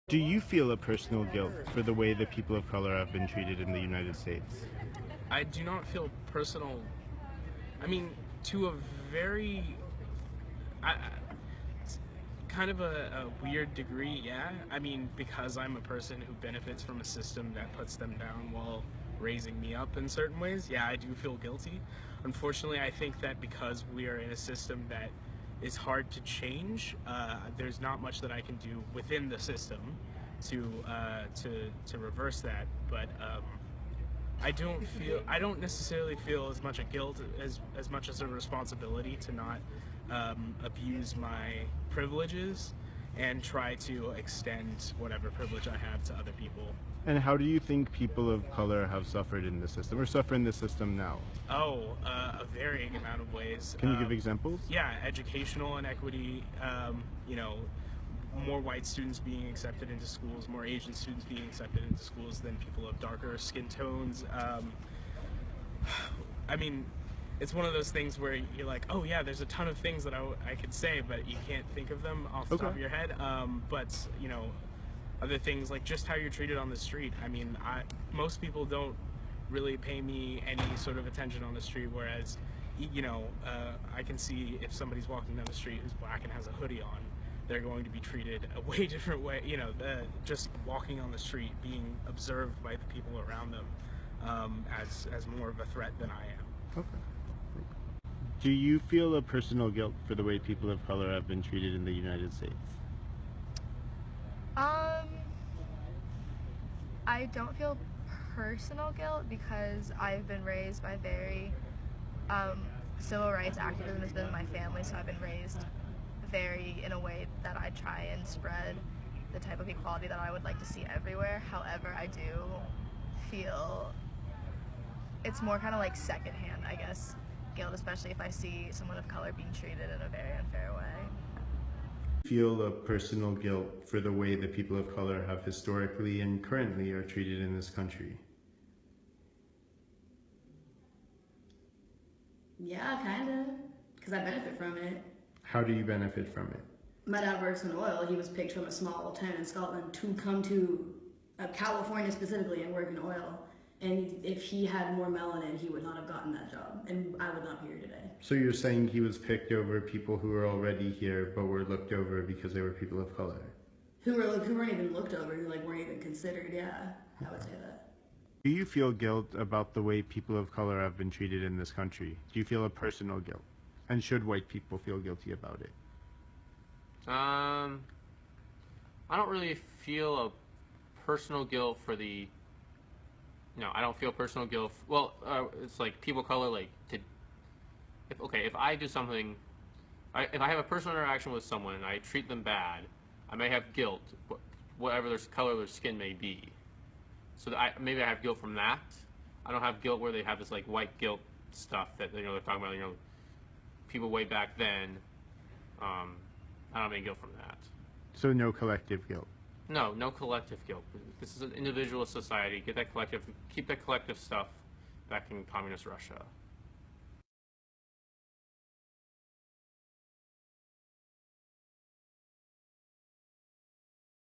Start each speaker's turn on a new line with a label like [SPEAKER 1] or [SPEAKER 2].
[SPEAKER 1] Do you feel a personal guilt for the way that people of color have been treated in the United States?
[SPEAKER 2] I do not feel personal. I mean, to a very, I, kind of a weird degree, yeah. I mean, because I'm a person who benefits from a system that puts them down while raising me up in certain ways, yeah, I do feel guilty. Unfortunately, I think that because we are in a system that is hard to change, there's not much that I can do within the system to reverse that. But I don't necessarily feel as much a guilt as much as a responsibility to not abuse my privileges and try to extend whatever privilege I have to other people.
[SPEAKER 1] And how do you think people of color have suffered in the system or suffer in the system now?
[SPEAKER 2] A varying amount of ways.
[SPEAKER 1] Can you give examples?
[SPEAKER 2] Yeah, educational inequity. More white students being accepted into schools, more Asian students being accepted into schools than people of darker skin tones. I mean, it's one of those things where you're like, oh yeah, there's a ton of things that I could say, but you can't think of them off the
[SPEAKER 1] Okay.
[SPEAKER 2] top of your head. But other things like just how you're treated on the street. I mean, most people don't really pay me any sort of attention on the street, whereas I can see if somebody's walking down the street who's black and has a hoodie on, they're going to be treated a way different way. Just walking on the street, being observed by the people around them as more of a threat than I am.
[SPEAKER 1] Okay. Do you feel a personal guilt for the way people of color have been treated in the United States?
[SPEAKER 3] Um, I don't feel personal guilt because I've been raised by very civil rights activism has been in my family, so I've been raised very in a way that I try and spread the type of equality that I would like to see everywhere. However, I do feel it's more kind of like secondhand, I guess, guilt, especially if I see someone of color being treated in a very unfair way.
[SPEAKER 1] Feel a personal guilt for the way that people of color have historically and currently are treated in this country?
[SPEAKER 4] Yeah, kind of. Because I benefit from it.
[SPEAKER 1] How do you benefit from it?
[SPEAKER 4] My dad works in oil. He was picked from a small town in Scotland to come to California specifically and work in oil. And if he had more melanin, he would not have gotten that job. And I would not be here today.
[SPEAKER 1] So you're saying he was picked over people who were already here but were looked over because they were people of color?
[SPEAKER 4] Who weren't even looked over, who weren't even considered, yeah. I would say that.
[SPEAKER 1] Do you feel guilt about the way people of color have been treated in this country? Do you feel a personal guilt? And should white people feel guilty about it?
[SPEAKER 5] I don't really feel a personal guilt for the. No, I don't feel personal guilt. It's like people of color like to. If I do something, if I have a personal interaction with someone and I treat them bad, I may have guilt, whatever their color their skin may be. So maybe I have guilt from that. I don't have guilt where they have this like white guilt stuff that they're talking about. People way back then. I don't have any guilt from that.
[SPEAKER 1] So no collective guilt?
[SPEAKER 5] No collective guilt. This is an individualist society. Keep that collective stuff back in communist Russia.